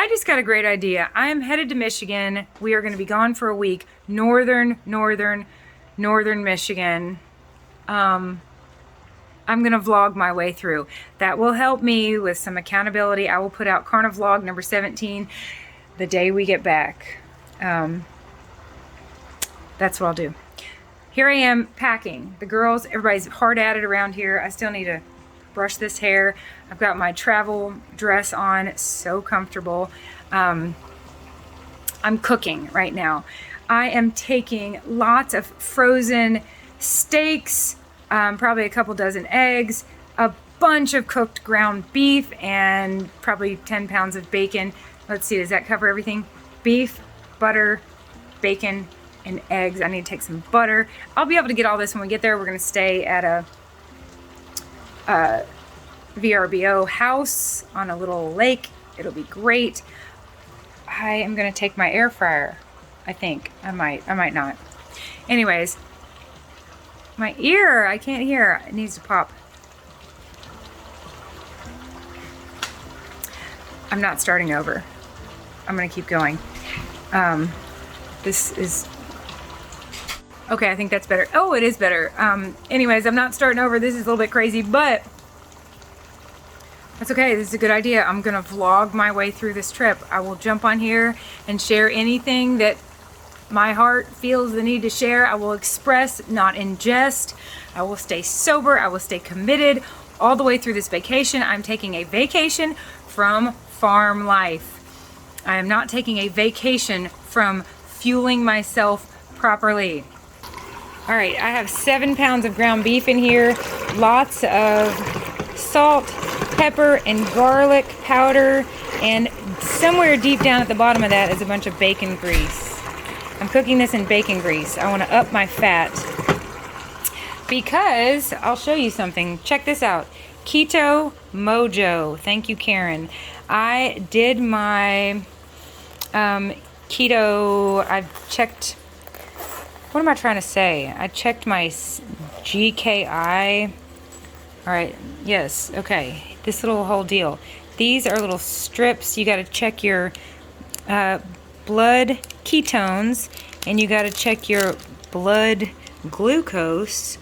just got a great idea. I am headed to Michigan. We are going to be gone for a week. Northern Michigan. I'm going to vlog my way through. That will help me with some accountability. I will put out CarniVLOG number 17 the day we get back. That's what I'll do. Here I am packing. The girls, everybody's hard at it around here. I still need to brush this hair. I've got my travel dress on, so comfortable. I'm cooking right now. I am taking lots of frozen steaks, probably a couple dozen eggs, a bunch of cooked ground beef, and probably 10 pounds of bacon. Let's see, does that cover everything? Beef, butter, bacon, and eggs. I need to take some butter. I'll be able to get all this when we get there. We're going to stay at a VRBO house on a little lake. It'll be great. I am going to take my air fryer. I think I might not. Anyways, my ear, I can't hear. It needs to pop. I'm not starting over. I'm going to keep going. This is okay. I think that's better. Oh, it is better. Anyways, I'm not starting over. This is a little bit crazy, but that's okay. This is a good idea. I'm gonna vlog my way through this trip. I will jump on here and share anything that my heart feels the need to share. I will express, not ingest. I will stay sober. I will stay committed all the way through this vacation. I'm taking a vacation from farm life. I am not taking a vacation from fueling myself properly. All right, I have 7 pounds of ground beef in here, lots of salt, pepper, and garlic powder, and somewhere deep down at the bottom of that is a bunch of bacon grease. I'm cooking this in bacon grease. I want to up my fat because I'll show you something. Check this out. Keto Mojo. Thank you, Karen. I did my keto. I've checked. What am I trying to say? I checked my GKI. All right. Yes. Okay. This little whole deal. These are little strips. You got to check your blood ketones, and you got to check your blood glucose,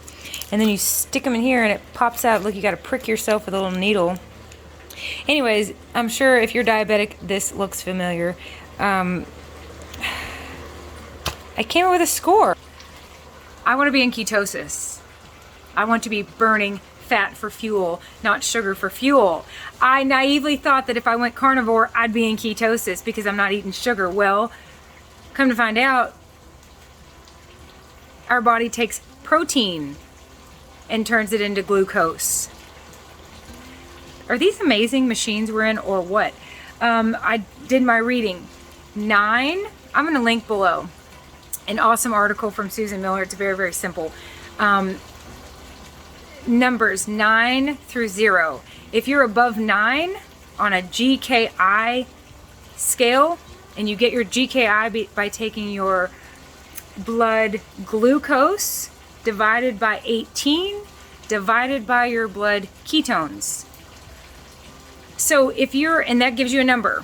and then you stick them in here, and it pops out. Look, you got to prick yourself with a little needle. Anyways, I'm sure if you're diabetic, this looks familiar. I came up with a score. I want to be in ketosis. I want to be burning fat for fuel, not sugar for fuel. I naively thought that if I went carnivore, I'd be in ketosis because I'm not eating sugar. Well, come to find out, our body takes protein and turns it into glucose. Are these amazing machines we're in, or what? I did my reading. 9, I'm going to link below an awesome article from Susan Miller. It's very, very simple. Numbers 9 through 0. If you're above 9 on a GKI scale, and you get your GKI by taking your blood glucose divided by 18 divided by your blood ketones. So if you're, and that gives you a number.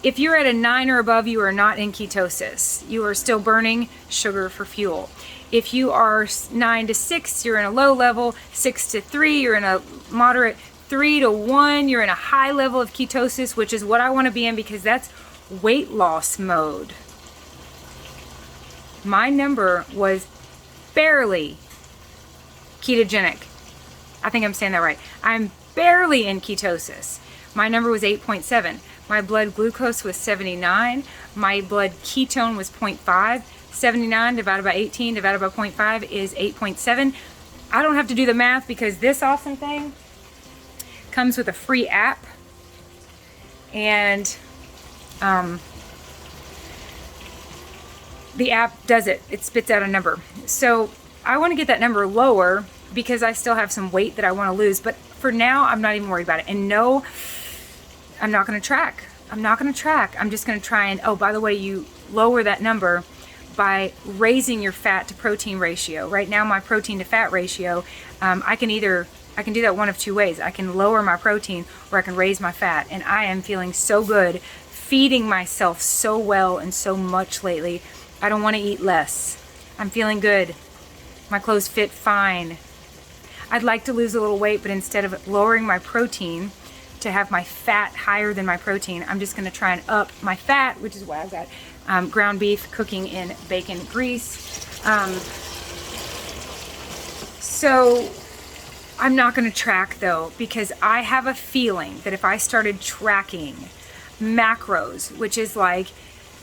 If you're at a 9 or above, you are not in ketosis. You are still burning sugar for fuel. If you are 9 to 6, you're in a low level. 6 to 3, you're in a moderate. 3 to 1, you're in a high level of ketosis, which is what I want to be in because that's weight loss mode. My number was barely ketogenic. I think I'm saying that right. I'm barely in ketosis. My number was 8.7. My blood glucose was 79. My blood ketone was 0.5. 79 divided by 18 divided by 0.5 is 8.7. I don't have to do the math because this awesome thing comes with a free app. And the app does it. It spits out a number. So I want to get that number lower because I still have some weight that I want to lose. But for now, I'm not even worried about it. And no, I'm not going to track. I'm not going to track. I'm just going to try and, oh, by the way, you lower that number by raising your fat to protein ratio. Right now, my protein to fat ratio, I can do that one of two ways. I can lower my protein or I can raise my fat. And I am feeling so good feeding myself so well and so much lately. I don't want to eat less. I'm feeling good. My clothes fit fine. I'd like to lose a little weight, but instead of lowering my protein to have my fat higher than my protein, I'm just going to try and up my fat, which is why I've got ground beef cooking in bacon grease. So I'm not going to track though, because I have a feeling that if I started tracking macros, which is like,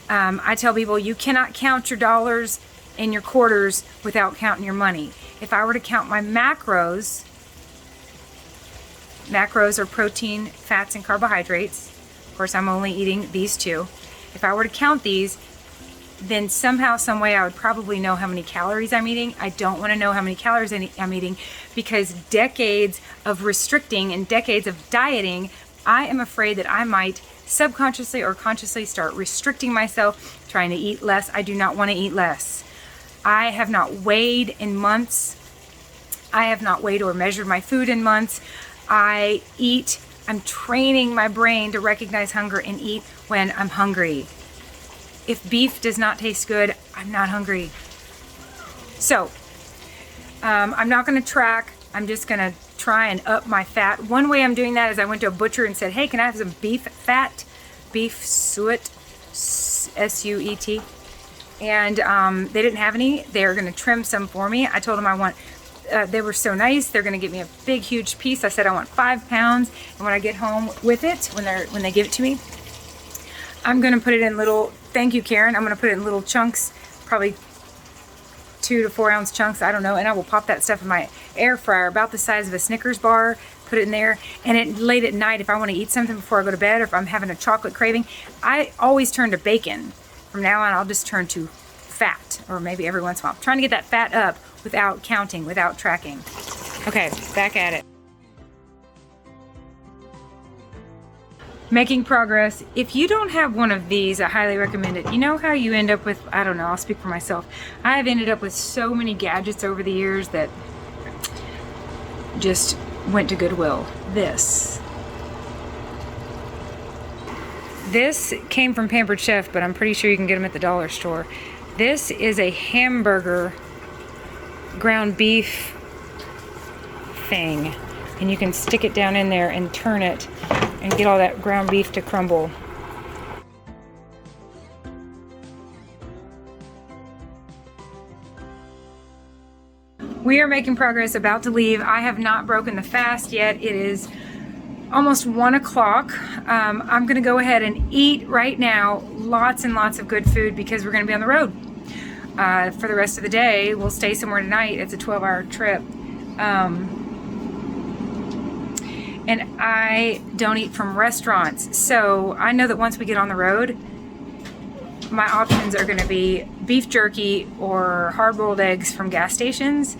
I tell people, you cannot count your dollars and your quarters without counting your money. If I were to count my macros are protein, fats, and carbohydrates. Of course, I'm only eating these two. If I were to count these, then somehow, some way, I would probably know how many calories I'm eating. I don't want to know how many calories I'm eating, because decades of restricting and decades of dieting, I am afraid that I might subconsciously or consciously start restricting myself, trying to eat less. I do not want to eat less. I have not weighed in months. I have not weighed or measured my food in months. I eat. I'm training my brain to recognize hunger and eat when I'm hungry. If beef does not taste good, I'm not hungry. So, I'm not going to track. I'm just going to try and up my fat. One way I'm doing that is I went to a butcher and said, hey, can I have some beef fat? Beef suet, S-U-E-T. And they didn't have any. They're going to trim some for me. I told them I want, they were so nice. They're going to give me a big, huge piece. I said I want 5 pounds. And when I get home with it, when they give it to me, I'm going to put it in little, thank you, Karen. I'm going to put it in little chunks, probably 2 to 4 ounce chunks. I don't know. And I will pop that stuff in my air fryer, about the size of a Snickers bar, put it in there. And late at night, if I want to eat something before I go to bed, or if I'm having a chocolate craving, I always turn to bacon. From now on, I'll just turn to fat, or maybe every once in a while. I'm trying to get that fat up without counting, without tracking. Okay, back at it. Making progress. If you don't have one of these, I highly recommend it. You know how you end up with, I don't know, I'll speak for myself. I've ended up with so many gadgets over the years that just went to Goodwill. This came from Pampered Chef, but I'm pretty sure you can get them at the dollar store. This is a hamburger ground beef thing, and you can stick it down in there and turn it and get all that ground beef to crumble. We are making progress, about to leave. I have not broken the fast yet. It is almost 1 o'clock. I'm gonna go ahead and eat right now lots and lots of good food, because we're gonna be on the road for the rest of the day. We'll stay somewhere tonight. It's a 12-hour trip. And I don't eat from restaurants. So I know that once we get on the road, my options are gonna be beef jerky or hard-boiled eggs from gas stations.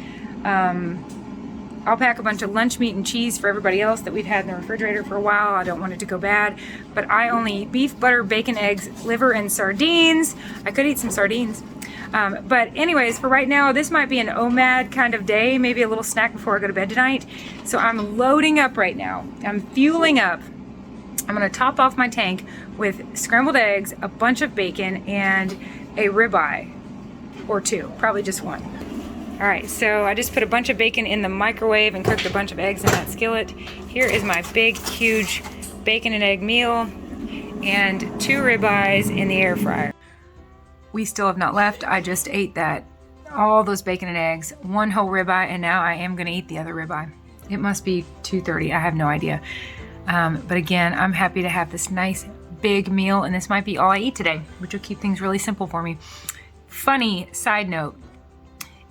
I'll pack a bunch of lunch meat and cheese for everybody else that we've had in the refrigerator for a while. I don't want it to go bad. But I only eat beef, butter, bacon, eggs, liver, and sardines. I could eat some sardines. But anyways, for right now, this might be an OMAD kind of day, maybe a little snack before I go to bed tonight. So I'm loading up right now. I'm fueling up. I'm gonna top off my tank with scrambled eggs, a bunch of bacon, and a ribeye, or 2, probably just 1. All right, so I just put a bunch of bacon in the microwave and cooked a bunch of eggs in that skillet. Here is my big, huge bacon and egg meal, and 2 ribeyes in the air fryer. We still have not left. I just ate that, all those bacon and eggs, 1 whole ribeye, and now I am gonna eat the other ribeye. It must be 2:30, I have no idea. But again, I'm happy to have this nice big meal, and this might be all I eat today, which will keep things really simple for me. Funny side note,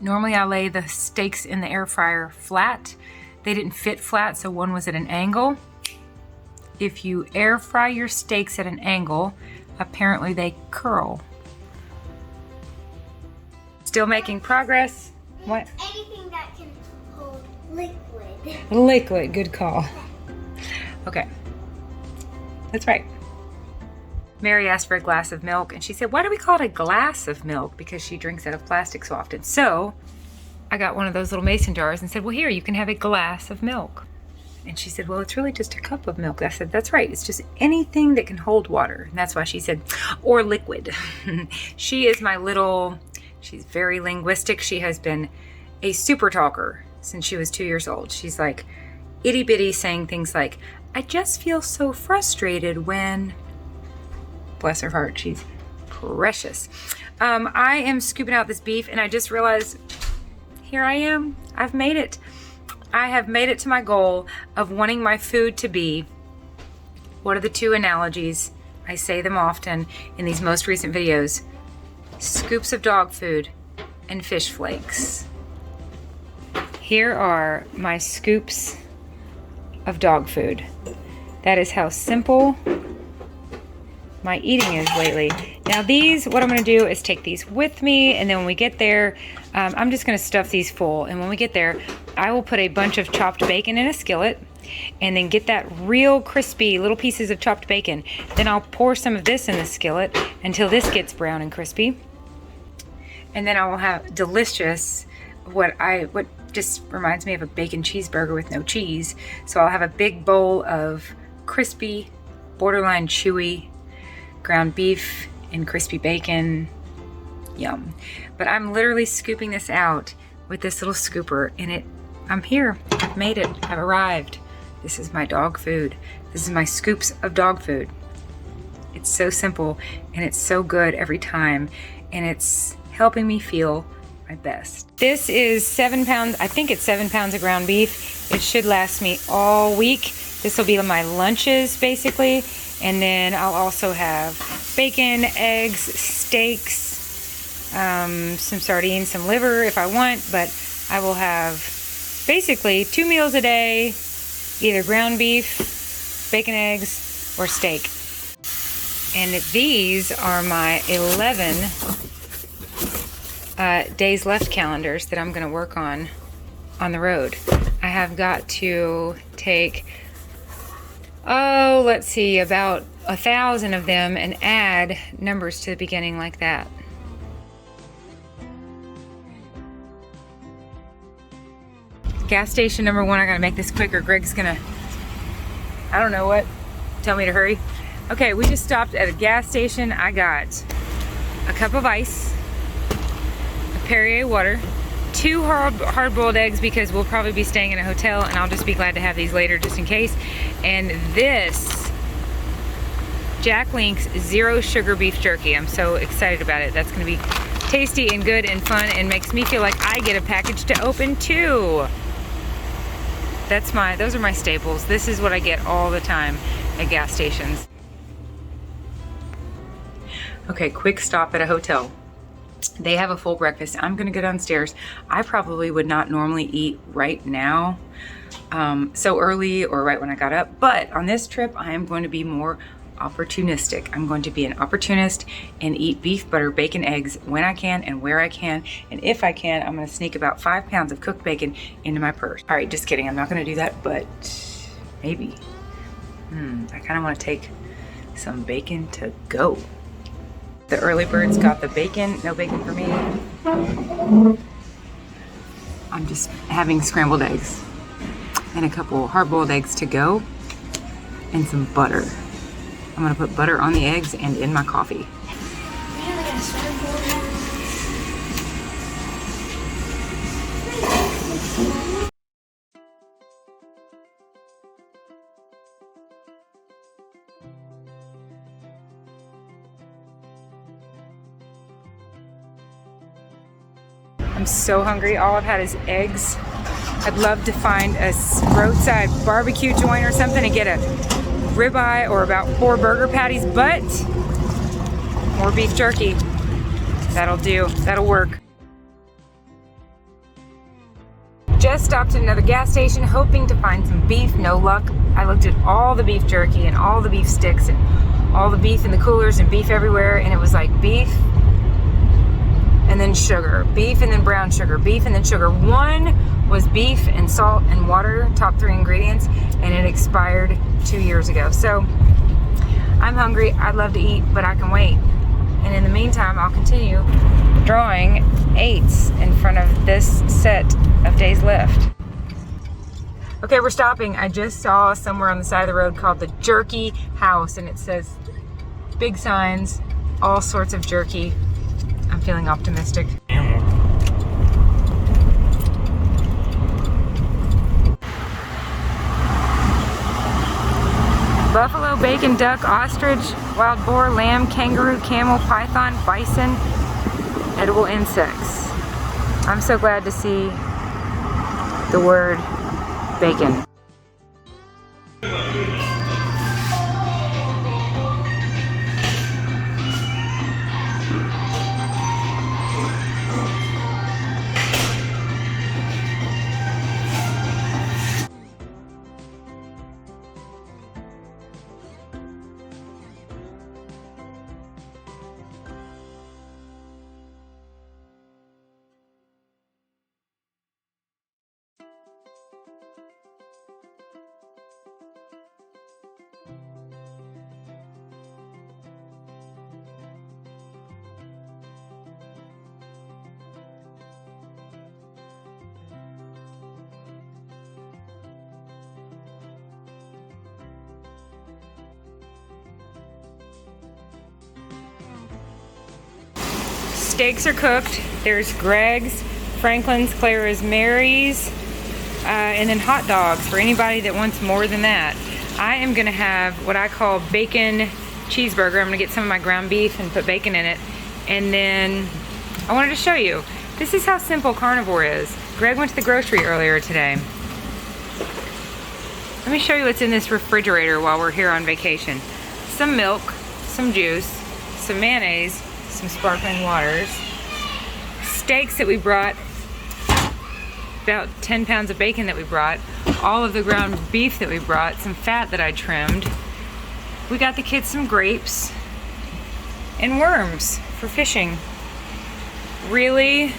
normally I lay the steaks in the air fryer flat. They didn't fit flat, so one was at an angle. If you air fry your steaks at an angle, apparently they curl. Still making progress. What? Anything that can hold liquid. Liquid, good call. Okay, that's right. Mary asked for a glass of milk, and she said, why do we call it a glass of milk? Because she drinks out of plastic so often. So I got one of those little mason jars and said, well, here, you can have a glass of milk. And she said, well, it's really just a cup of milk. I said, that's right. It's just anything that can hold water. And that's why she said, or liquid. She is my little, she's very linguistic. She has been a super talker since she was 2 years old. She's like itty bitty saying things like, I just feel so frustrated when, bless her heart, she's precious. I am scooping out this beef and I just realized, here I am. I've made it. I have made it to my goal of wanting my food to be, what are the two analogies? I say them often in these most recent videos. Scoops of dog food and fish flakes. Here are my scoops of dog food. That is how simple my eating is lately. Now these, what I'm gonna do is take these with me, and then when we get there, I'm just gonna stuff these full, and when we get there, I will put a bunch of chopped bacon in a skillet, and then get that real crispy little pieces of chopped bacon. Then I'll pour some of this in the skillet until this gets brown and crispy. And then I will have delicious, what just reminds me of a bacon cheeseburger with no cheese. So I'll have a big bowl of crispy, borderline chewy ground beef and crispy bacon. Yum. But I'm literally scooping this out with this little scooper, and I'm here. I've made it. I've arrived. This is my dog food. This is my scoops of dog food. It's so simple and it's so good every time, and it's helping me feel my best. This is 7 pounds. I think it's 7 pounds of ground beef. It should last me all week. This will be my lunches basically. And then I'll also have bacon, eggs, steaks, some sardines, some liver if I want, but I will have basically 2 meals a day, either ground beef, bacon, eggs, or steak. And these are my 11 days left calendars that I'm gonna work on the road. I have got to take, let's see, about 1,000 of them and add numbers to the beginning like that. Gas station number 1, I gotta make this quick or Greg's gonna, I don't know what, tell me to hurry. Okay, we just stopped at a gas station. I got a cup of ice, a Perrier water, 2 hard-boiled eggs because we'll probably be staying in a hotel and I'll just be glad to have these later just in case. And this Jack Link's zero sugar beef jerky. I'm so excited about it. That's gonna be tasty and good and fun and makes me feel like I get a package to open too. Those are my staples. This is what I get all the time at gas stations. Okay, quick stop at a hotel. They have a full breakfast. I'm gonna go downstairs. I probably would not normally eat right now, so early or right when I got up, but on this trip, I am going to be more opportunistic. I'm going to be an opportunist and eat beef, butter, bacon, eggs when I can and where I can. And if I can, I'm gonna sneak about 5 pounds of cooked bacon into my purse. All right, just kidding. I'm not gonna do that, but maybe. I kind of want to take some bacon to go. The early birds got the bacon, no bacon for me. I'm just having scrambled eggs and a couple hard-boiled eggs to go and some butter. I'm gonna put butter on the eggs and in my coffee. I'm so hungry. All I've had is eggs. I'd love to find a roadside barbecue joint or something and get a ribeye or about 4 burger patties, but more beef jerky. That'll do. That'll work. Just stopped at another gas station hoping to find some beef. No luck. I looked at all the beef jerky and all the beef sticks and all the beef in the coolers and beef everywhere, and it was like beef and then sugar, beef and then brown sugar, beef and then sugar. One was beef and salt and water, top 3 ingredients, and it expired 2 years ago. So I'm hungry, I'd love to eat, but I can wait. And in the meantime, I'll continue drawing 8s in front of this set of days left. Okay, we're stopping. I just saw somewhere on the side of the road called the Jerky House, and it says big signs, all sorts of jerky. I'm feeling optimistic. Buffalo, bacon, duck, ostrich, wild boar, lamb, kangaroo, camel, python, bison, edible insects. I'm so glad to see the word bacon. Steaks are cooked. There's Greg's, Franklin's, Clara's, Mary's, and then hot dogs for anybody that wants more than that. I am gonna have what I call bacon cheeseburger. I'm gonna get some of my ground beef and put bacon in it. And then I wanted to show you, this is how simple carnivore is. Greg went to the grocery earlier today. Let me show you what's in this refrigerator while we're here on vacation. Some milk, some juice, some mayonnaise, some sparkling waters, steaks that we brought, about 10 pounds of bacon that we brought, all of the ground beef that we brought, some fat that I trimmed. We got the kids some grapes and worms for fishing. Really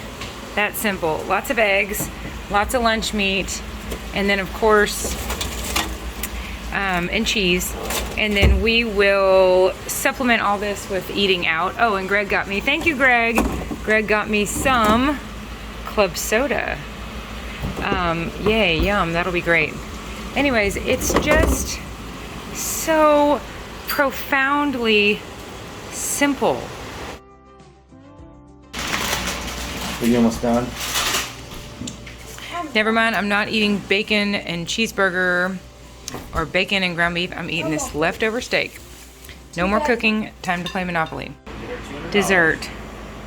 that simple. Lots of eggs, lots of lunch meat, and then of course and cheese. And then we will supplement all this with eating out. Oh, and Greg got me, thank you Greg. Greg got me some club soda. Yay, yum, that'll be great. Anyways, it's just so profoundly simple. Are you almost done? Never mind, I'm not eating bacon and cheeseburger or bacon and ground beef. I'm eating this leftover steak. No more cooking, time to play Monopoly. Dessert.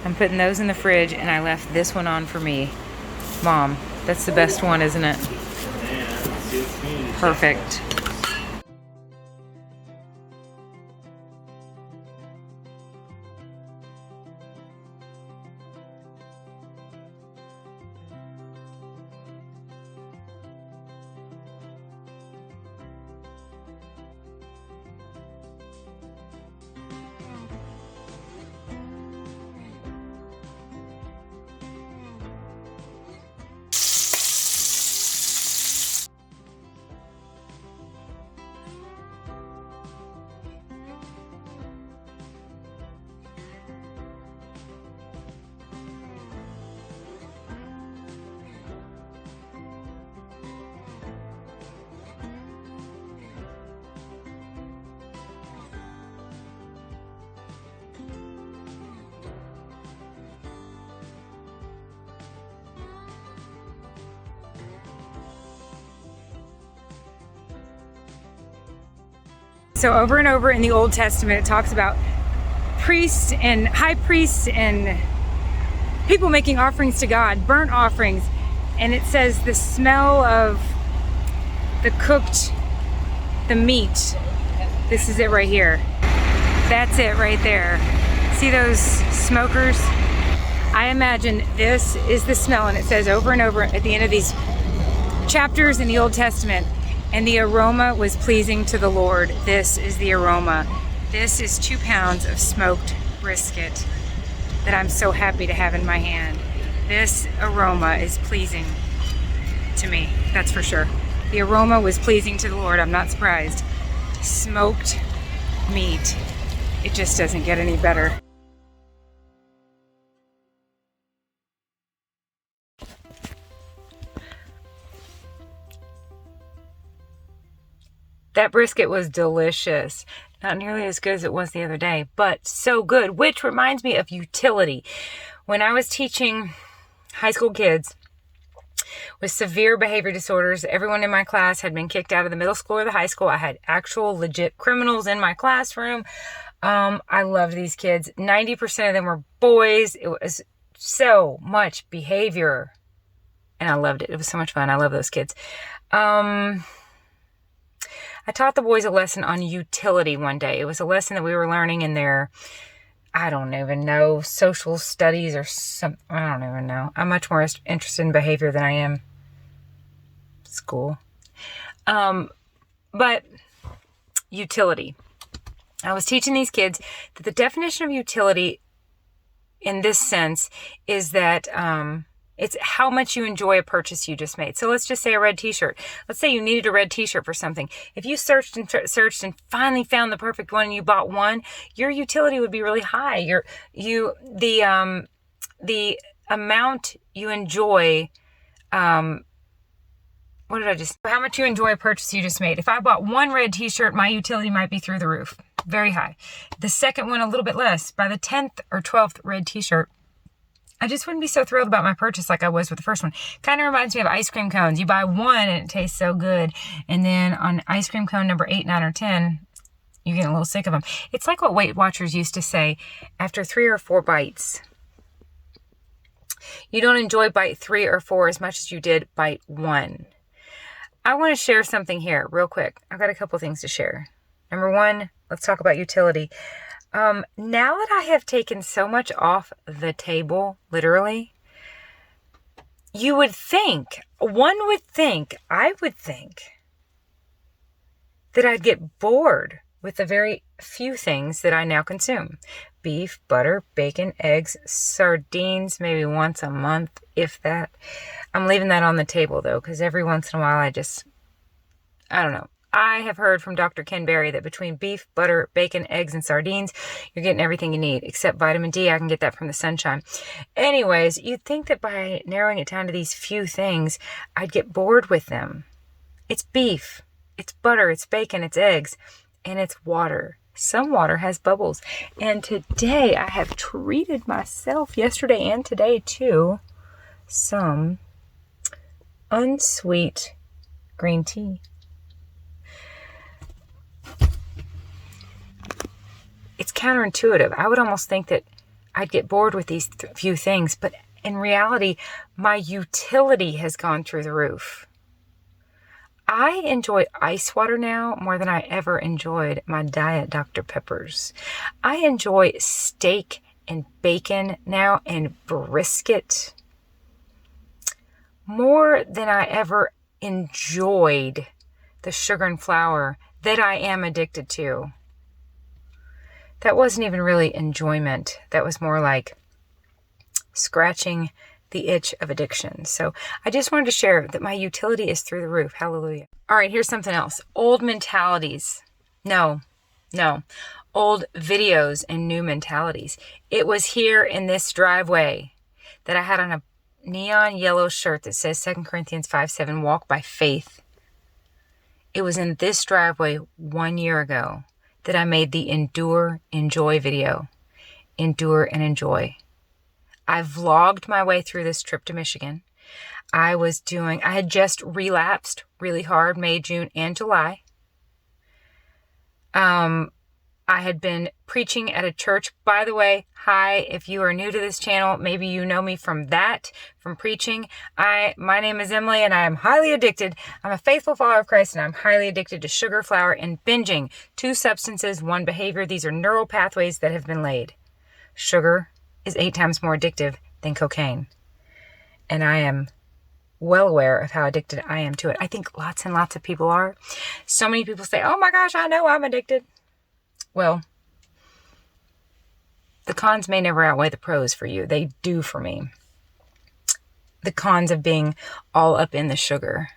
I'm putting those in the fridge and I left this one on for me. Mom, that's the best one, isn't it? Perfect. So over and over in the Old Testament, it talks about priests and high priests and people making offerings to God, burnt offerings. And it says the smell of the meat. This is it right here. That's it right there. See those smokers? I imagine this is the smell, and it says over and over at the end of these chapters in the Old Testament, and the aroma was pleasing to the Lord. This is the aroma. This is 2 pounds of smoked brisket that I'm so happy to have in my hand. This aroma is pleasing to me, that's for sure. The aroma was pleasing to the Lord, I'm not surprised. Smoked meat. It just doesn't get any better. That brisket was delicious. Not nearly as good as it was the other day, but so good, which reminds me of utility. When I was teaching high school kids with severe behavior disorders, everyone in my class had been kicked out of the middle school or the high school. I had actual legit criminals in my classroom. I loved these kids. 90% of them were boys. It was so much behavior, and I loved it. It was so much fun. I love those kids. I taught the boys a lesson on utility one day. It was a lesson that we were learning in their, I don't even know, social studies or some, I don't even know. I'm much more interested in behavior than I am school. But utility. I was teaching these kids that the definition of utility in this sense is that it's how much you enjoy a purchase you just made. So let's just say a red t-shirt. Let's say you needed a red t-shirt for something. If you searched and finally found the perfect one and you bought one, your utility would be really high. The amount you enjoy, how much you enjoy a purchase you just made. If I bought one red t-shirt, my utility might be through the roof. Very high. The second one, a little bit less. By the 10th or 12th red t-shirt, I just wouldn't be so thrilled about my purchase like I was with the first one. Kind of reminds me of ice cream cones. You buy one and it tastes so good. And then on ice cream cone number 8, 9, or 10, you get a little sick of them. It's like what Weight Watchers used to say, after 3 or 4 bites, you don't enjoy bite 3 or 4 as much as you did bite 1. I want to share something here real quick. I've got a couple things to share. Number 1, let's talk about utility. Now that I have taken so much off the table, literally, I would think that I'd get bored with the very few things that I now consume. Beef, butter, bacon, eggs, sardines, maybe once a month, if that. I'm leaving that on the table though, because every once in a while I don't know. I have heard from Dr. Ken Berry that between beef, butter, bacon, eggs, and sardines, you're getting everything you need, except vitamin D. I can get that from the sunshine. Anyways, you'd think that by narrowing it down to these few things, I'd get bored with them. It's beef, it's butter, it's bacon, it's eggs, and it's water. Some water has bubbles. And today I have treated myself, yesterday and today too, some unsweet green tea. It's counterintuitive. I would almost think that I'd get bored with these few things, but in reality, my utility has gone through the roof. I enjoy ice water now more than I ever enjoyed my Diet Dr. Peppers. I enjoy steak and bacon now and brisket more than I ever enjoyed the sugar and flour that I am addicted to. That wasn't even really enjoyment. That was more like scratching the itch of addiction. So I just wanted to share that my utility is through the roof. Hallelujah. All right, here's something else. Old mentalities. No. Old videos and new mentalities. It was here in this driveway that I had on a neon yellow shirt that says 2 Corinthians 5:7, walk by faith. It was in this driveway 1 year ago that I made the Endure, Enjoy video. Endure and enjoy. I vlogged my way through this trip to Michigan. I had just relapsed really hard May, June, and July. I had been preaching at a church. By the way, hi, if you are new to this channel, maybe you know me from preaching. My name is Emily and I am highly addicted. I'm a faithful follower of Christ and I'm highly addicted to sugar, flour, and binging. 2 substances, 1 behavior. These are neural pathways that have been laid. Sugar is 8 times more addictive than cocaine. And I am well aware of how addicted I am to it. I think lots and lots of people are. So many people say, oh my gosh, I know I'm addicted. Well, the cons may never outweigh the pros for you. They do for me. The cons of being all up in the sugar.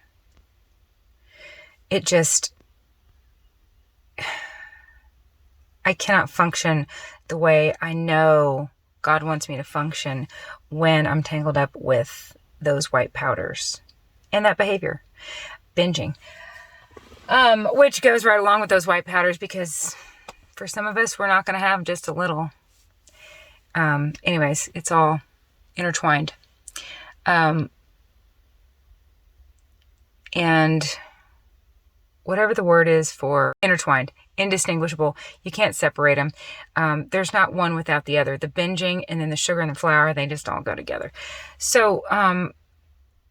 I cannot function the way I know God wants me to function when I'm tangled up with those white powders and that behavior. Binging. Which goes right along with those white powders, because for some of us, we're not going to have just a little. Anyways, it's all intertwined. And whatever the word is for intertwined, indistinguishable, you can't separate them. There's not one without the other. The binging and then the sugar and the flour, they just all go together. So,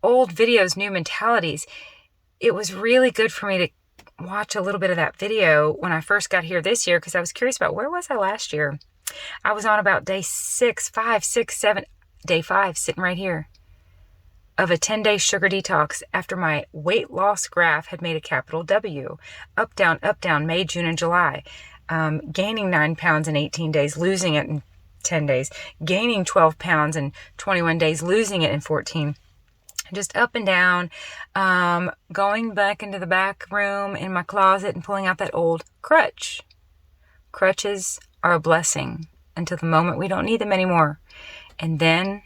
old videos, new mentalities. It was really good for me to watch a little bit of that video when I first got here this year, because I was curious about where was I last year. I was on about day 5, 6, 7, day 5, sitting right here, of a 10-day sugar detox after my weight loss graph had made a capital W. Up, down, May, June, and July. Gaining 9 pounds in 18 days, losing it in 10 days. Gaining 12 pounds in 21 days, losing it in 14. Just up and down. Going back into the back room in my closet and pulling out that old crutch. Crutches are a blessing until the moment we don't need them anymore. And then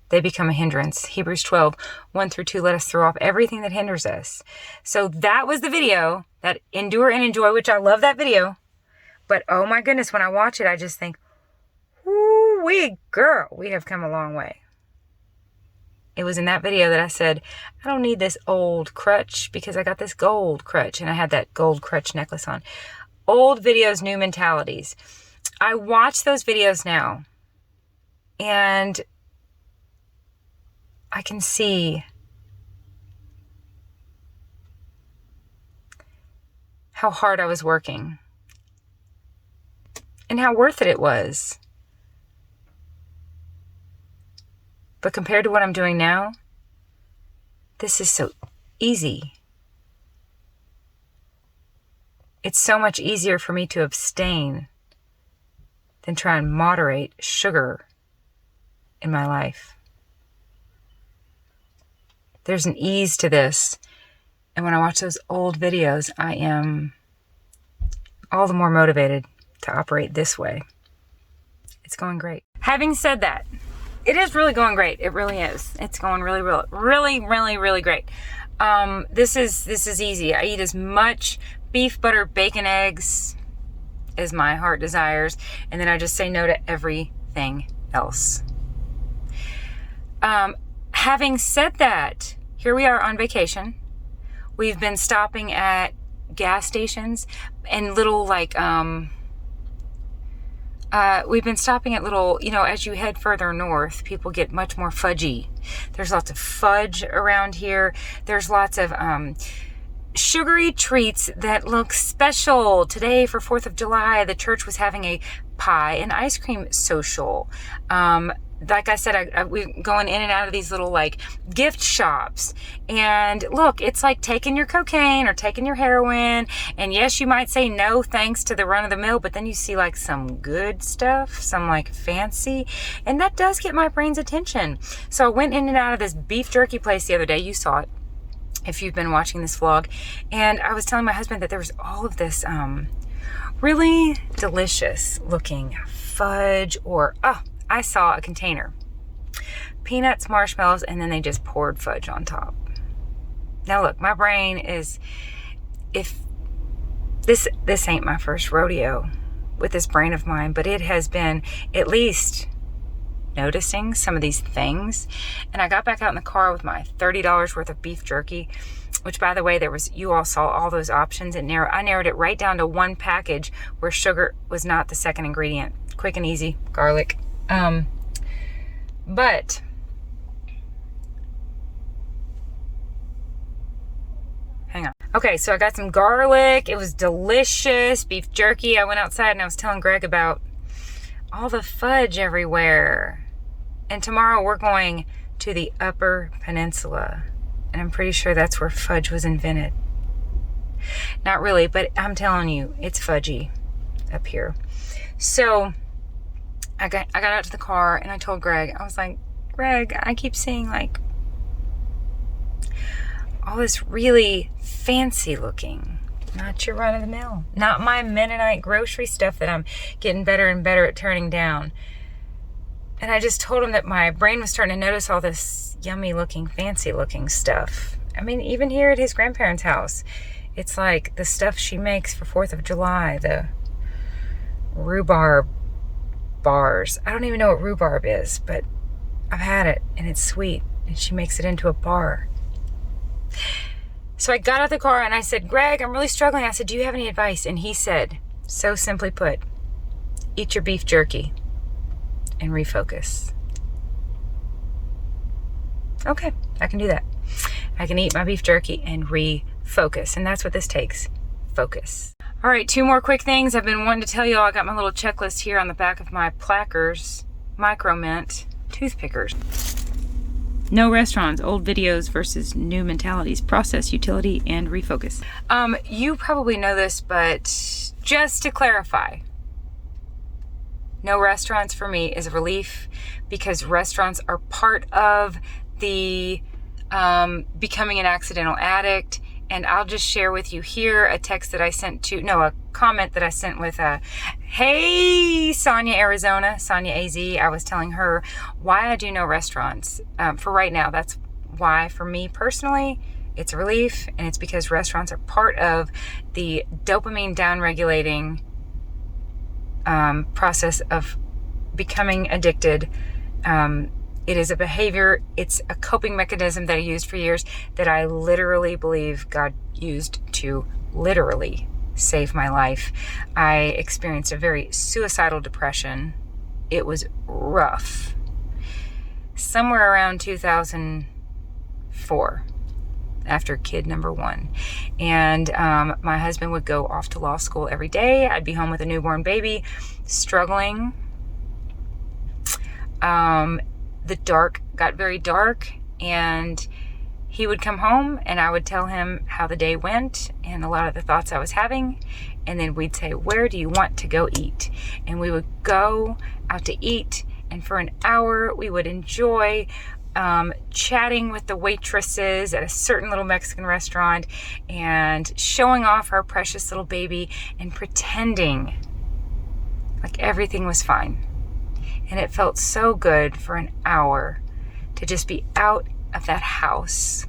they become a hindrance. Hebrews 12, 1 through 2, let us throw off everything that hinders us. So that was the video, that Endure and Enjoy, which I love that video. But oh my goodness, when I watch it, I just think, woo-wee, girl, we have come a long way. It was in that video that I said, I don't need this old crutch because I got this gold crutch. And I had that gold crutch necklace on. Old videos, new mentalities. I watch those videos now. And I can see how hard I was working and how worth it was. But compared to what I'm doing now, this is so easy. It's so much easier for me to abstain than try and moderate sugar in my life. There's an ease to this. And when I watch those old videos, I am all the more motivated to operate this way. It's going great. Having said that, it is really going great. It really is. It's going really great. This is easy. I eat as much beef, butter, bacon, eggs as my heart desires. And then I just say no to everything else. Having said that, here we are on vacation. We've been stopping at gas stations and little we've been stopping at little, as you head further north, people get much more fudgy. There's lots of fudge around here. There's lots of sugary treats that look special. Today for 4th of July, the church was having a pie and ice cream social. Like I said, we're going in and out of these little gift shops. And look, it's like taking your cocaine or taking your heroin. And yes, you might say no thanks to the run of the mill, but then you see some good stuff, some fancy. And that does get my brain's attention. So I went in and out of this beef jerky place the other day. You saw it if you've been watching this vlog. And I was telling my husband that there was all of this really delicious looking fudge I saw a container, peanuts, marshmallows, and then they just poured fudge on top. Now look, my brain is, if this ain't my first rodeo with this brain of mine, but it has been at least noticing some of these things. And I got back out in the car with my $30 worth of beef jerky, which by the way, you all saw all those options. I narrowed it right down to one package where sugar was not the second ingredient. Quick and easy, garlic. But hang on. Okay, so I got some garlic. It was delicious. Beef jerky. I went outside and I was telling Greg about all the fudge everywhere. And tomorrow we're going to the Upper Peninsula. And I'm pretty sure that's where fudge was invented. Not really, but I'm telling you, it's fudgy up here. So I got out to the car and I told Greg, I was like, Greg, I keep seeing all this really fancy looking, not your run of the mill, not my Mennonite grocery stuff that I'm getting better and better at turning down. And I just told him that my brain was starting to notice all this yummy looking, fancy looking stuff. I mean, even here at his grandparents' house, It's like the stuff she makes for 4th of July, the rhubarb bars. I don't even know what rhubarb is, but I've had it and it's sweet, and she makes it into a bar. So I got out of the car and I said, Greg, I'm really struggling. I said, do you have any advice? And he said, so simply put, eat your beef jerky and refocus. Okay, I can do that. I can eat my beef jerky and refocus. And that's what this takes. Focus. All right, 2 more quick things. I've been wanting to tell y'all. I got my little checklist here on the back of my Plackers Micro Mint toothpickers. No restaurants, old videos versus new mentalities, process, utility, and refocus. You probably know this, but just to clarify, no restaurants for me is a relief, because restaurants are part of the becoming an accidental addict. And I'll just share with you here a comment that I sent with hey, Sonia, Arizona, Sonia AZ. I was telling her why I do no restaurants. For right now, that's why, for me personally, it's a relief. And it's because restaurants are part of the dopamine downregulating process of becoming addicted. It is a behavior, it's a coping mechanism that I used for years that I literally believe God used to literally save my life. I experienced a very suicidal depression. It was rough. Somewhere around 2004, after kid number 1. And my husband would go off to law school every day. I'd be home with a newborn baby, struggling. The dark got very dark, and he would come home and I would tell him how the day went and a lot of the thoughts I was having. And then we'd say, where do you want to go eat? And we would go out to eat, and for an hour we would enjoy chatting with the waitresses at a certain little Mexican restaurant and showing off our precious little baby and pretending like everything was fine. And it felt so good for an hour to just be out of that house.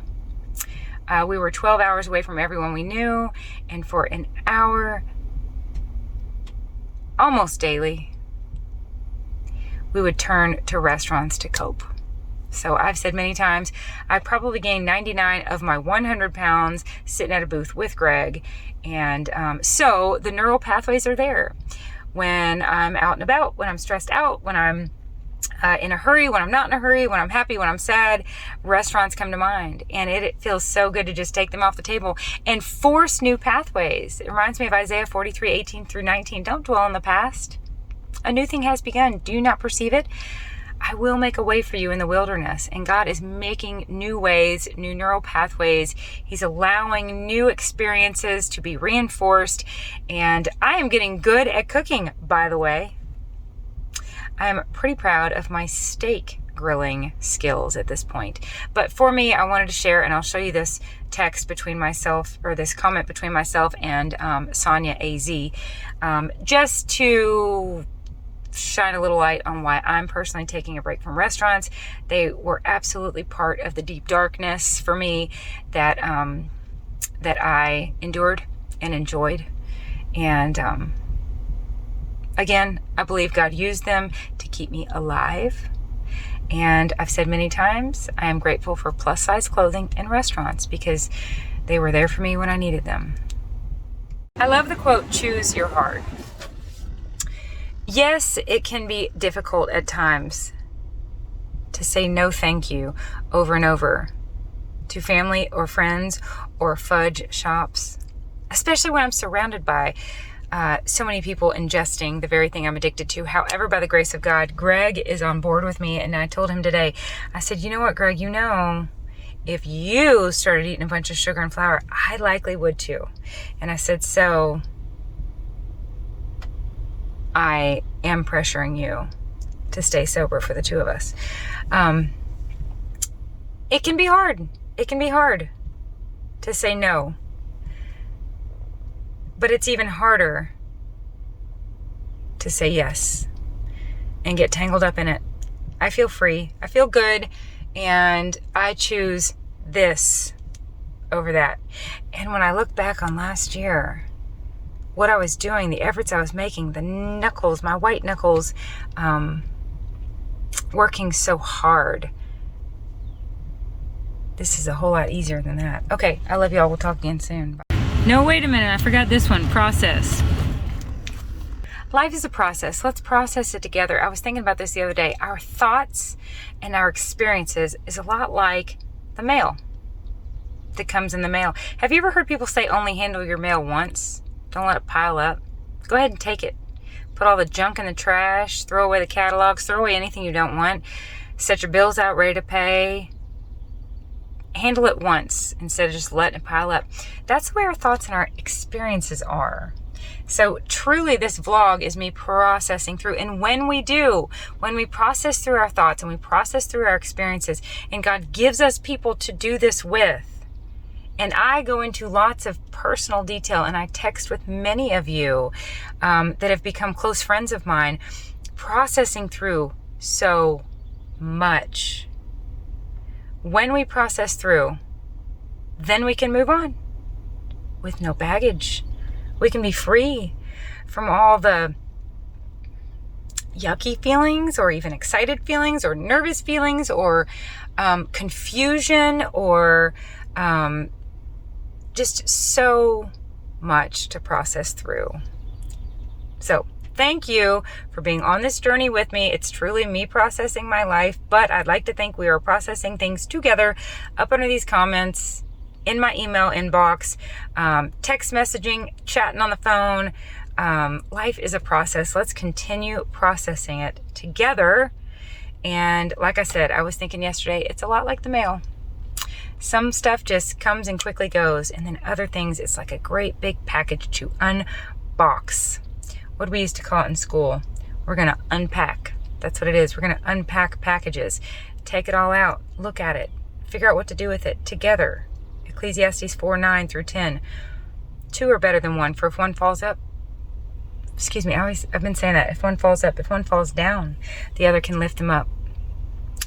We were 12 hours away from everyone we knew, and for an hour, almost daily, we would turn to restaurants to cope. So I've said many times, I probably gained 99 of my 100 pounds sitting at a booth with Greg. And so the neural pathways are there. When I'm out and about, when I'm stressed out, when I'm in a hurry, when I'm not in a hurry, when I'm happy, when I'm sad, restaurants come to mind. And it feels so good to just take them off the table and force new pathways. It reminds me of Isaiah 43:18-19. Don't dwell on the past. A new thing has begun. Do you not perceive it? I will make a way for you in the wilderness. And God is making new ways, new neural pathways. He's allowing new experiences to be reinforced. And I am getting good at cooking, by the way. I am pretty proud of my steak grilling skills at this point. But for me, I wanted to share, and I'll show you this text between myself, or this comment between myself and Sonia AZ, just to shine a little light on why I'm personally taking a break from restaurants. They were absolutely part of the deep darkness for me that I endured and enjoyed. And again, I believe God used them to keep me alive. And I've said many times, I am grateful for plus size clothing and restaurants, because they were there for me when I needed them. I love the quote, choose your heart. Yes, it can be difficult at times to say no thank you over and over to family or friends or fudge shops, especially when I'm surrounded by so many people ingesting the very thing I'm addicted to. However, by the grace of God, Greg is on board with me, and I told him today, I said, you know what, Greg, if you started eating a bunch of sugar and flour, I likely would too. And I said, so I am pressuring you to stay sober for the two of us. It can be hard. It can be hard to say no. But it's even harder to say yes and get tangled up in it. I feel free. I feel good. And I choose this over that. And when I look back on last year, what I was doing, the efforts I was making, the knuckles, my white knuckles, working so hard. This is a whole lot easier than that. Okay, I love y'all. We'll talk again soon. Bye. No, wait a minute. I forgot this one. Process. Life is a process. Let's process it together. I was thinking about this the other day. Our thoughts and our experiences is a lot like the mail that comes in the mail. Have you ever heard people say only handle your mail once? Don't let it pile up. Go ahead and take it. Put all the junk in the trash. Throw away the catalogs. Throw away anything you don't want. Set your bills out ready to pay. Handle it once instead of just letting it pile up. That's the way our thoughts and our experiences are. So truly this vlog is me processing through. And when we do, when we process through our thoughts and we process through our experiences, and God gives us people to do this with, and I go into lots of personal detail, and I text with many of you that have become close friends of mine, processing through so much. When we process through, then we can move on with no baggage. We can be free from all the yucky feelings, or even excited feelings, or nervous feelings, or confusion, or just so much to process through. So thank you for being on this journey with me. It's truly me processing my life, but I'd like to think we are processing things together up under these comments, in my email inbox, text messaging, chatting on the phone. Life is a process. Let's continue processing it together. And like I said, I was thinking yesterday, it's a lot like the mail. Some stuff just comes and quickly goes, and then other things, it's like a great big package to unbox. What do we used to call it in school? We're going to unpack. That's what it is. We're going to unpack packages. Take it all out. Look at it. Figure out what to do with it together. Ecclesiastes 4:9-10. Two are better than one, for if one falls up, I've been saying that. If one falls up, if one falls down, the other can lift them up.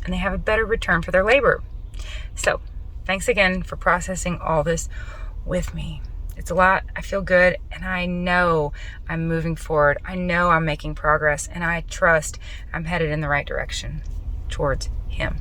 And they have a better return for their labor. So, thanks again for processing all this with me. It's a lot. I feel good, and I know I'm moving forward. I know I'm making progress, and I trust I'm headed in the right direction towards Him.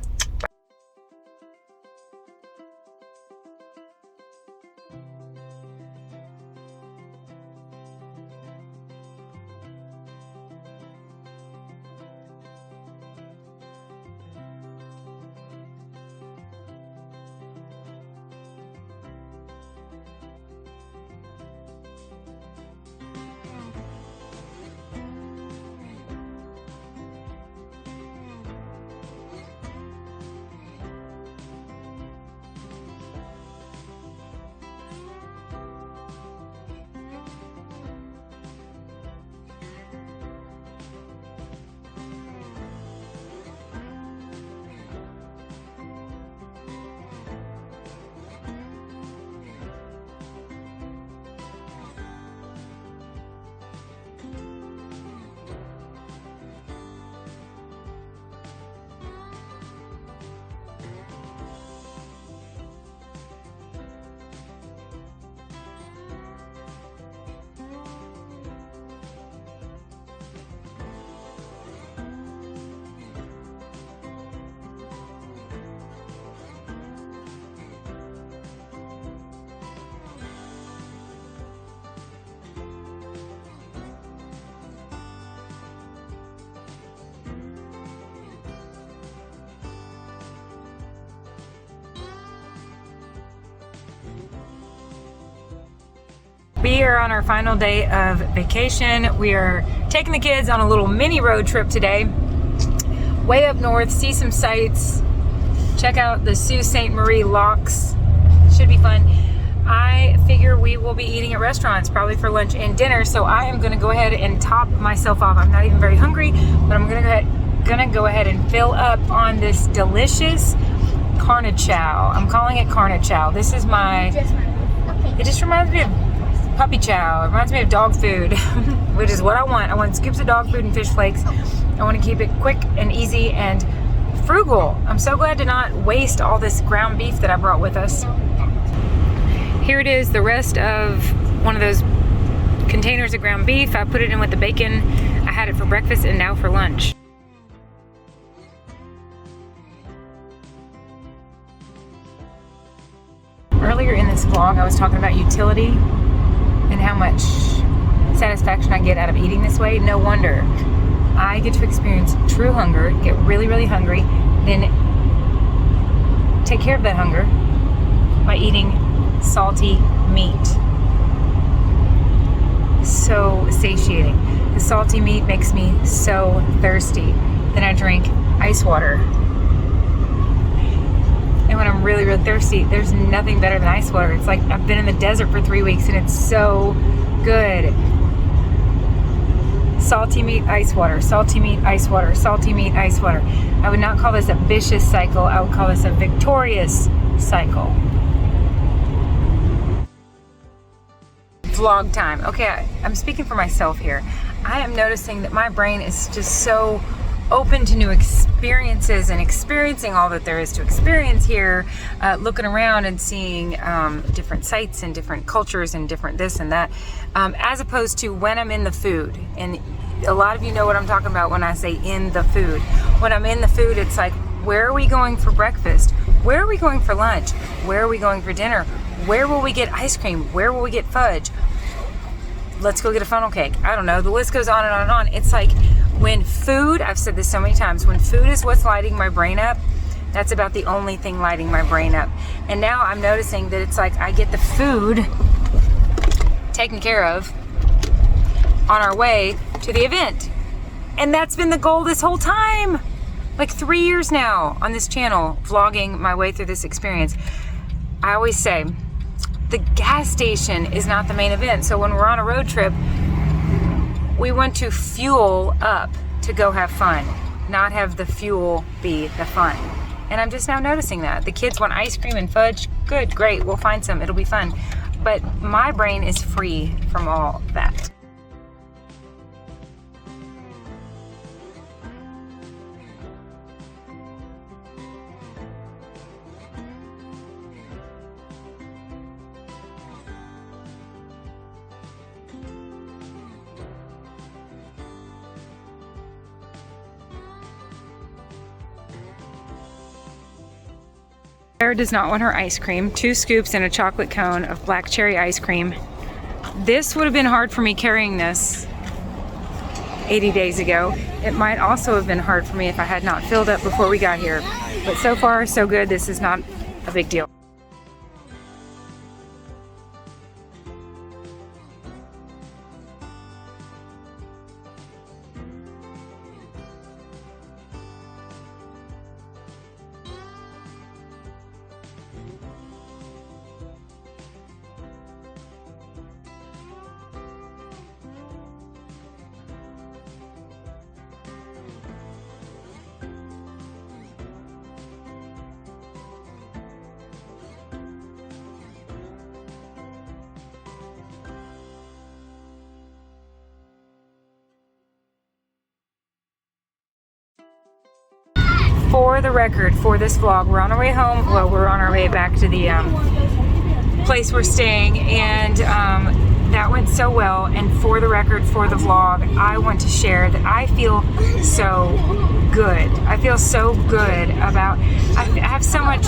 We are on our final day of vacation. We are taking the kids on a little mini road trip today. Way up north, see some sights, check out the Sault Ste. Marie locks. Should be fun. I figure we will be eating at restaurants probably for lunch and dinner, so I am gonna go ahead and top myself off. I'm not even very hungry, but I'm gonna go ahead and fill up on this delicious CarniVLOG. I'm calling it CarniVLOG. This is my, it just reminds me of puppy chow. It reminds me of dog food, which is what I want. I want scoops of dog food and fish flakes. I want to keep it quick and easy and frugal. I'm so glad to not waste all this ground beef that I brought with us. Here it is, the rest of one of those containers of ground beef. I put it in with the bacon. I had it for breakfast and now for lunch. Earlier in this vlog, I was talking about utility and how much satisfaction I get out of eating this way. No wonder. I get to experience true hunger, get really, really hungry, then take care of that hunger by eating salty meat. So satiating. The salty meat makes me so thirsty. Then I drink ice water. And when I'm really, really thirsty, there's nothing better than ice water. It's like I've been in the desert for 3 weeks and it's so good. Salty meat, ice water, salty meat, ice water, salty meat, ice water. I would not call this a vicious cycle. I would call this a victorious cycle. Vlog time. Okay, I'm speaking for myself here. I am noticing that my brain is just so open to new experiences and experiencing all that there is to experience here, looking around and seeing different sights and different cultures and different this and that, as opposed to when I'm in the food. And a lot of you know what I'm talking about when I say in the food. When I'm in the food, it's like, where are we going for breakfast? Where are we going for lunch? Where are we going for dinner? Where will we get ice cream? Where will we get fudge? Let's go get a funnel cake. I don't know. The list goes on and on and on. It's like when food, I've said this so many times, when food is what's lighting my brain up, that's about the only thing lighting my brain up. And now I'm noticing that it's like I get the food taken care of on our way to the event. And that's been the goal this whole time. Like 3 years now on this channel, vlogging my way through this experience. I always say, the gas station is not the main event. So when we're on a road trip, we want to fuel up to go have fun, not have the fuel be the fun. And I'm just now noticing that. The kids want ice cream and fudge. Good, great, we'll find some, it'll be fun. But my brain is free from all that. Sarah does not want her ice cream. 2 scoops and a chocolate cone of black cherry ice cream. This would have been hard for me carrying this 80 days ago. It might also have been hard for me if I had not filled up before we got here. But so far, so good. This is not a big deal. For the record, for this vlog, we're on our way home. Well, we're on our way back to the place we're staying, and that went so well. And for the record, for the vlog, I want to share that I feel so good. I feel so good about, I have so much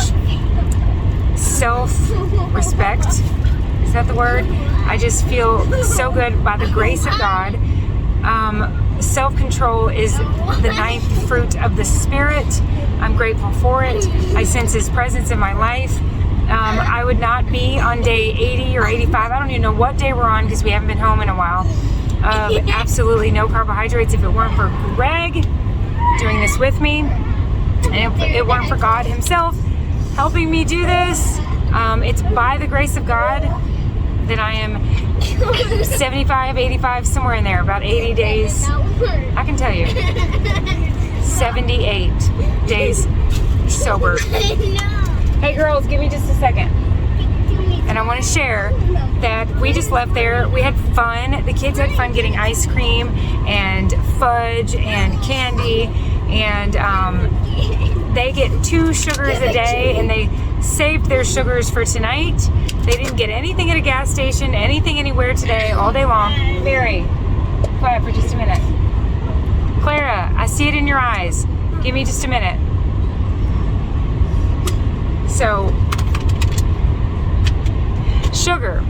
self-respect. Is that the word? I just feel so good by the grace of God. Self-control is the 9th fruit of the Spirit. I'm grateful for it. I sense His presence in my life. I would not be on day 80 or 85. I don't even know what day we're on because we haven't been home in a while. Absolutely no carbohydrates if it weren't for Greg doing this with me. And if it weren't for God Himself helping me do this. It's by the grace of God that I am 75, 85, somewhere in there, about 80 days. I can tell you, 78 days sober. Hey girls, give me just a second. And I want to share that we just left there. We had fun. The kids had fun getting ice cream and fudge and candy, and they get 2 sugars a day, and they saved their sugars for tonight. They didn't get anything at a gas station, anything anywhere today, all day long. Mary, quiet for just a minute. Clara, I see it in your eyes. Give me just a minute. So, sugar.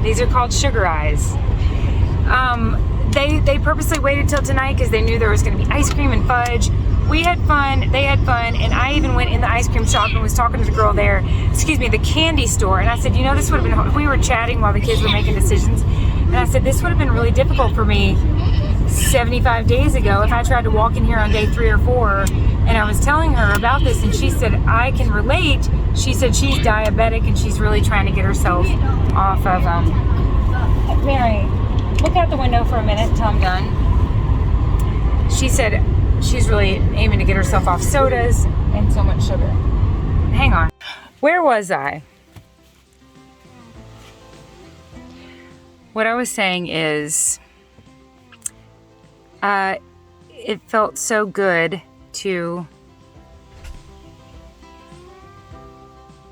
These are called sugar eyes. They purposely waited till tonight because they knew there was going to be ice cream and fudge. We had fun, they had fun, and I even went in the ice cream shop and was talking to the girl there, the candy store, and I said, you know, this would have been, we were chatting while the kids were making decisions, and I said, this would have been really difficult for me 75 days ago if I tried to walk in here on day 3 or 4, and I was telling her about this, and she said, I can relate. She said she's diabetic, and she's really trying to get herself off of, Mary, look out the window for a minute until I'm done. She said, she's really aiming to get herself off sodas and so much sugar. Hang on. Where was I? What I was saying is, it felt so good to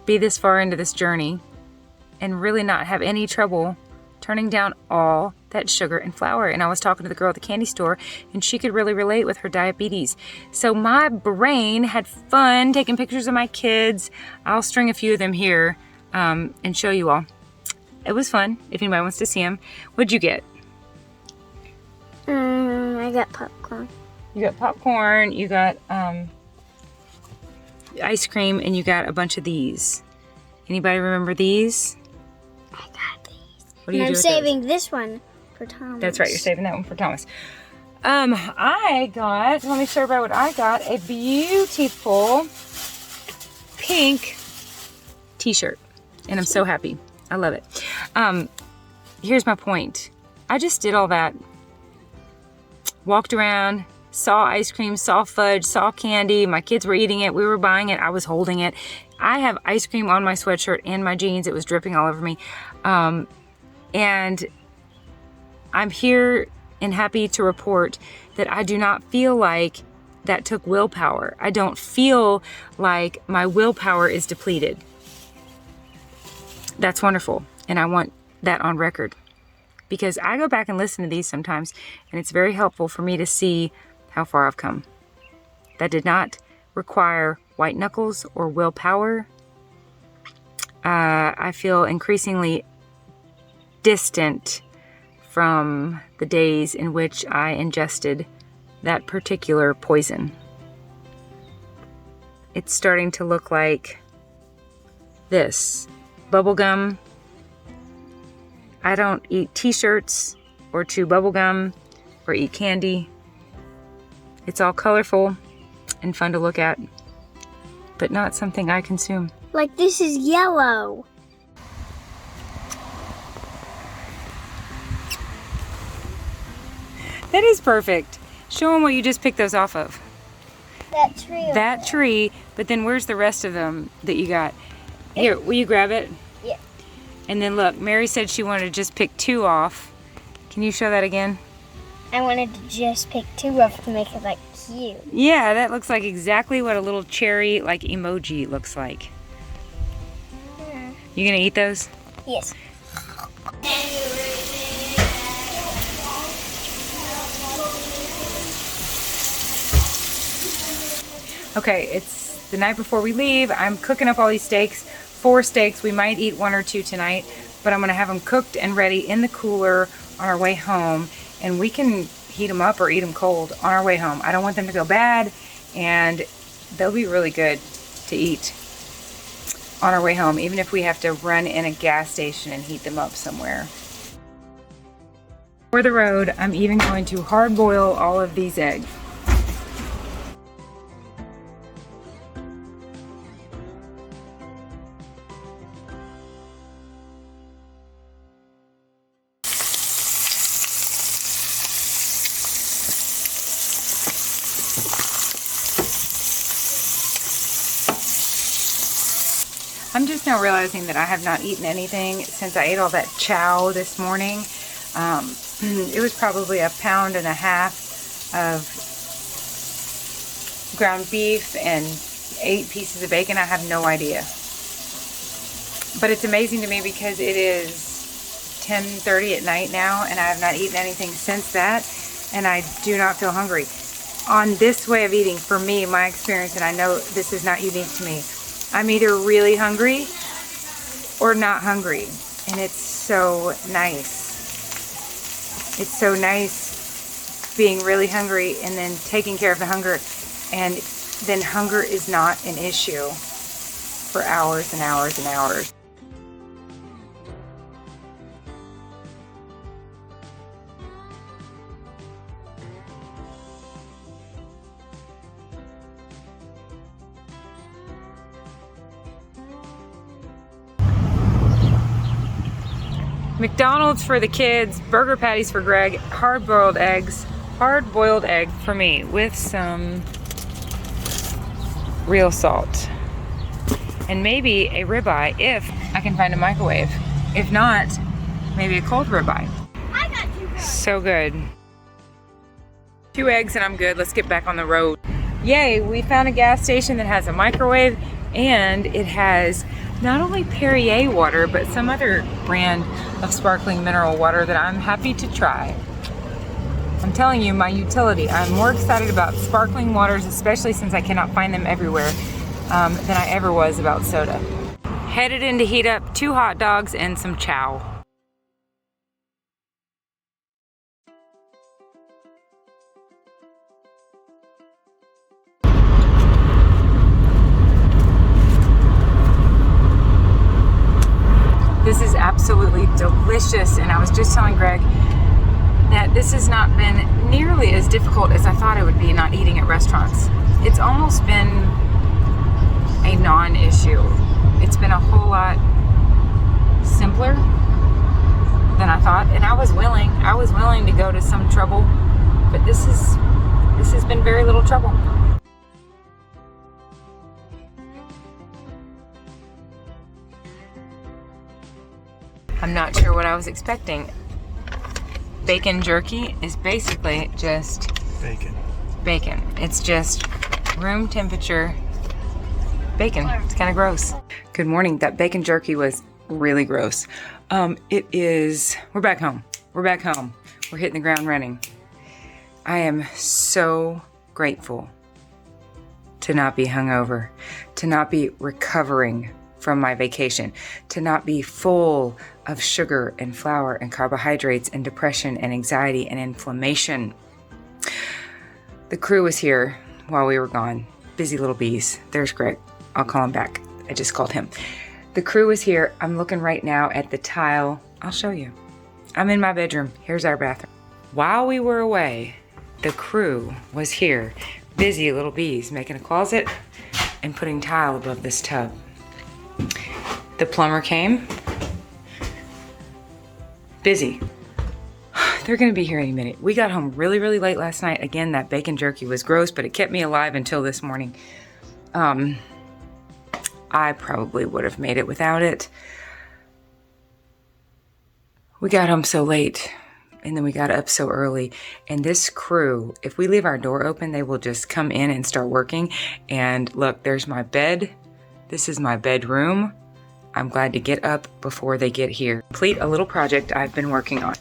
be this far into this journey and really not have any trouble turning down all that sugar and flour. And I was talking to the girl at the candy store, and she could really relate with her diabetes. So my brain had fun taking pictures of my kids. I'll string a few of them here and show you all. It was fun if anybody wants to see them. What'd you get? I got popcorn. You got popcorn, you got ice cream, and you got a bunch of these. Anybody remember these? I got these. What do you do I'm with saving this one for Thomas. That's right, you're saving that one for Thomas. I got, let me show everybody what I got, a beautiful pink t-shirt. And I'm so happy. I love it. Here's my point. I just did all that. Walked around, saw ice cream, saw fudge, saw candy. My kids were eating it. We were buying it. I was holding it. I have ice cream on my sweatshirt and my jeans. It was dripping all over me. And I'm here and happy to report that I do not feel like that took willpower. I don't feel like my willpower is depleted. That's wonderful. And I want that on record, because I go back and listen to these sometimes, and it's very helpful for me to see how far I've come. That did not require white knuckles or willpower. I feel increasingly distant from the days in which I ingested that particular poison. It's starting to look like this. Bubblegum. I don't eat t-shirts or chew bubblegum or eat candy. It's all colorful and fun to look at, but not something I consume. Like, this is yellow. That is perfect. Show them what you just picked those off of. That tree. That tree, but then where's the rest of them that you got? Here, will you grab it? Yeah. And then look, Mary said she wanted to just pick 2 off. Can you show that again? I wanted to just pick 2 off to make it, like, cute. Yeah, that looks like exactly what a little cherry, like, emoji looks like. You gonna eat those? Yes. Okay, it's the night before we leave. I'm cooking up all these steaks. 4 steaks. We might eat 1 or 2 tonight, but I'm gonna have them cooked and ready in the cooler on our way home, and we can heat them up or eat them cold on our way home. I don't want them to go bad, and they'll be really good to eat on our way home, even if we have to run in a gas station and heat them up somewhere. For the road, I'm even going to hard boil all of these eggs. I'm just now realizing that I have not eaten anything since I ate all that chow this morning. It was probably 1.5 pounds of ground beef and 8 pieces of bacon. I have no idea. But it's amazing to me because it is 10:30 at night now, and I have not eaten anything since that, and I do not feel hungry. On this way of eating, for me, my experience, and I know this is not unique to me, I'm either really hungry or not hungry, and it's so nice. It's so nice being really hungry and then taking care of the hunger, and then hunger is not an issue for hours and hours and hours. McDonald's for the kids, burger patties for Greg, hard-boiled eggs for me with some real salt. And maybe a ribeye if I can find a microwave. If not, maybe a cold ribeye. So good. 2 eggs and I'm good. Let's get back on the road. Yay, we found a gas station that has a microwave, and it has not only Perrier water, but some other brand of sparkling mineral water that I'm happy to try. I'm telling you, my utility. I'm more excited about sparkling waters, especially since I cannot find them everywhere, than I ever was about soda. Headed in to heat up 2 hot dogs and some chow. This is absolutely delicious, and I was just telling Greg that this has not been nearly as difficult as I thought it would be not eating at restaurants. It's almost been a non-issue. It's been a whole lot simpler than I thought, and I was willing to go to some trouble, but this has been very little trouble. I'm not sure what I was expecting. Bacon jerky is basically just bacon. It's just room temperature bacon. It's kind of gross. Good morning. That bacon jerky was really gross. We're back home. We're hitting the ground running. I am so grateful to not be hungover, to not be recovering from my vacation, to not be full of sugar and flour and carbohydrates and depression and anxiety and inflammation. The crew was here while we were gone. Busy little bees. There's Greg. I'll call him back. I just called him. The crew was here. I'm looking right now at the tile. I'll show you. I'm in my bedroom. Here's our bathroom. While we were away, the crew was here. Busy little bees making a closet and putting tile above this tub. The plumber came. Busy. They're gonna be here any minute. We got home really, really late last night. Again, that bacon jerky was gross, but it kept me alive until this morning. I probably would have made it without it. We got home so late, and then we got up so early. And this crew, if we leave our door open, they will just come in and start working. And look, there's my bed. This is my bedroom. I'm glad to get up before they get here. Complete a little project I've been working on.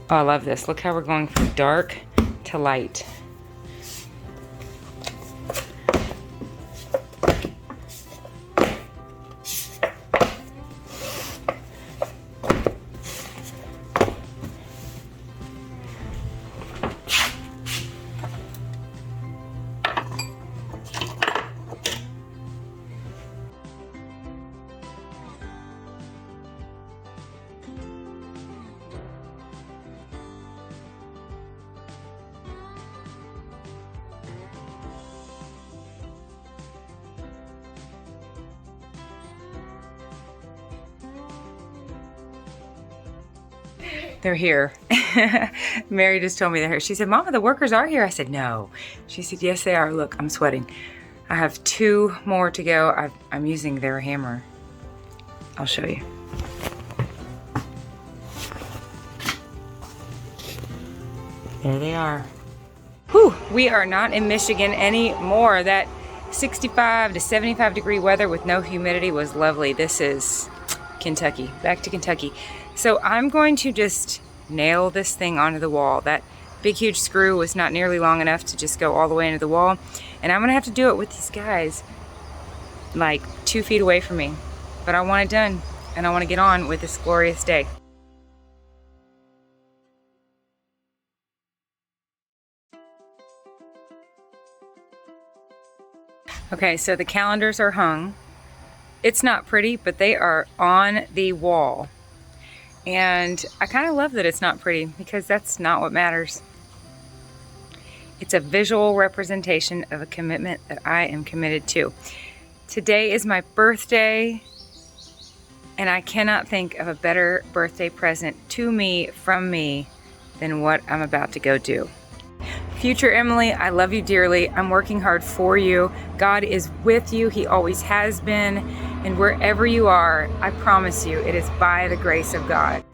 Oh, I love this. Look how we're going from dark to light. They're here. Mary just told me they're here. She said, Mama, the workers are here. I said, no. She said, yes, they are. Look, I'm sweating. I have 2 more to go. I'm using their hammer. I'll show you. There they are. Whew, we are not in Michigan anymore. That 65 to 75 degree weather with no humidity was lovely. This is Kentucky, back to Kentucky. So I'm going to just nail this thing onto the wall. That big huge screw was not nearly long enough to just go all the way into the wall. And I'm gonna have to do it with these guys like 2 feet away from me. But I want it done and I want to get on with this glorious day. Okay, so the calendars are hung. It's not pretty, but they are on the wall. And I kind of love that it's not pretty because that's not what matters. It's a visual representation of a commitment that I am committed to. Today is my birthday, and I cannot think of a better birthday present to me, from me, than what I'm about to go do. Future Emily, I love you dearly. I'm working hard for you. God is with you. He always has been. And wherever you are, I promise you, it is by the grace of God.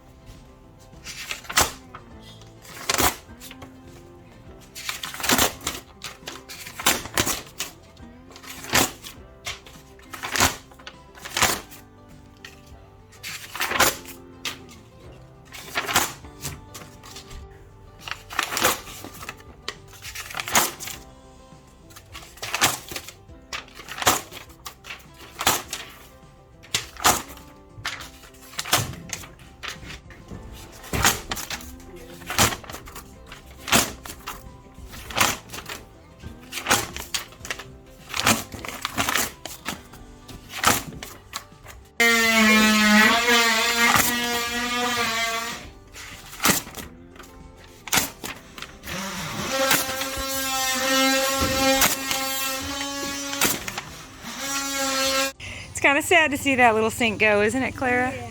Kind of sad to see that little sink go, isn't it, Clara? Yeah.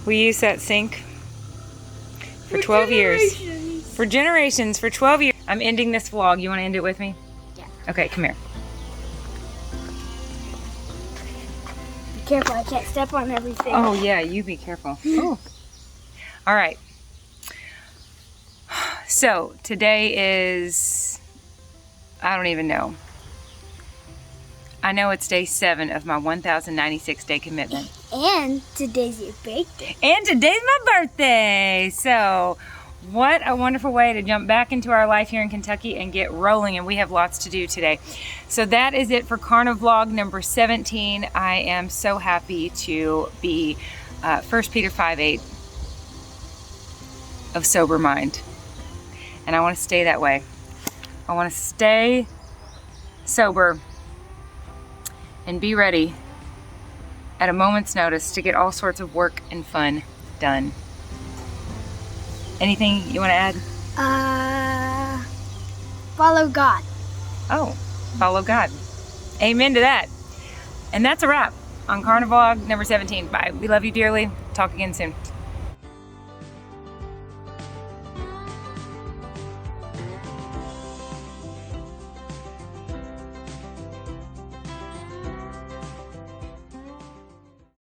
We used that sink for 12 years. For generations, for 12 years. I'm ending this vlog. You want to end it with me? Yeah. Okay, come here. Be careful, I can't step on everything. Oh, yeah, you be careful. Oh. All right. So, today is, I don't even know. I know it's day 7 of my 1,096 day commitment. And today's your birthday. And today's my birthday. So what a wonderful way to jump back into our life here in Kentucky and get rolling. And we have lots to do today. So that is it for CarniVLOG number 17. I am so happy to be 1 Peter 5:8 of sober mind. And I want to stay that way. I want to stay sober and be ready at a moment's notice to get all sorts of work and fun done. Anything you want to add? Follow God. Oh, follow God. Amen to that. And that's a wrap on CarniVLOG number 17. Bye. We love you dearly. Talk again soon.